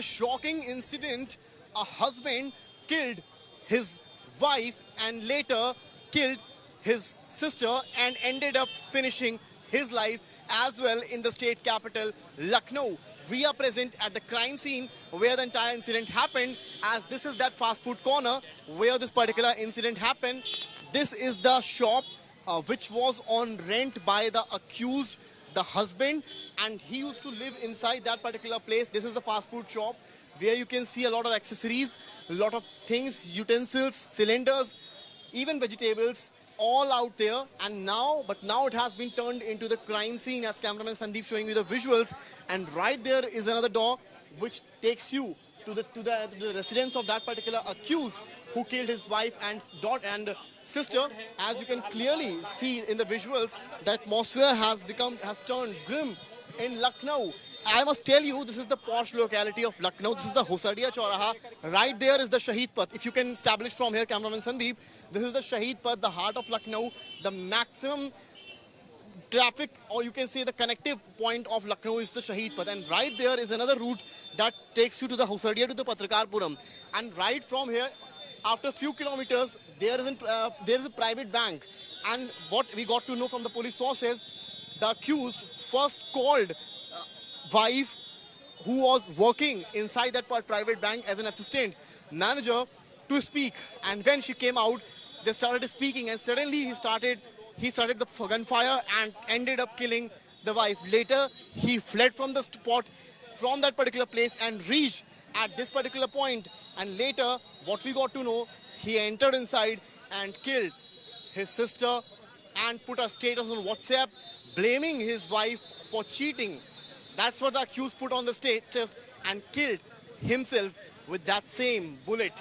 a shocking incident. A husband killed his wife and later killed his sister and ended up finishing his life as well in the state capital, Lucknow. We are present at the crime scene where the entire incident happened, as this is that fast food corner where this particular incident happened. This is the shop which was on rent by the accused, the husband, and he used to live inside that particular place. This is the fast food shop where you can see a lot of accessories, a lot of things, utensils, cylinders, even vegetables, all out there. And now it has been turned into the crime scene, as cameraman Sandeep showing you the visuals. And right there is another door which takes you to the residence of that particular accused who killed his wife and daughter and sister. As you can clearly see in the visuals, the atmosphere has turned grim in Lucknow. I must tell you, this is the posh locality of Lucknow. This is the Hosadia Chauraha. Right there is the Shaheed Path. If you can establish from here, cameraman Sandeep, this is the Shaheed Path, the heart of Lucknow, the maximum traffic, or you can say the connective point of Lucknow is the Shaheed Path. And right there is another route that takes you to the Hosadia, to the Patrakarpuram. And right from here, after a few kilometers, there is a private bank. And what we got to know from the police sources, the accused first called wife who was working inside that private bank as an assistant manager to speak. And when she came out, they started speaking, and suddenly he started the gunfire and ended up killing the wife. Later, he fled from the spot, from that particular place, and reached at this particular point. And later, what we got to know, he entered inside and killed his sister and put a status on WhatsApp blaming his wife for cheating. That's what the accused put on the status, and killed himself with that same bullet.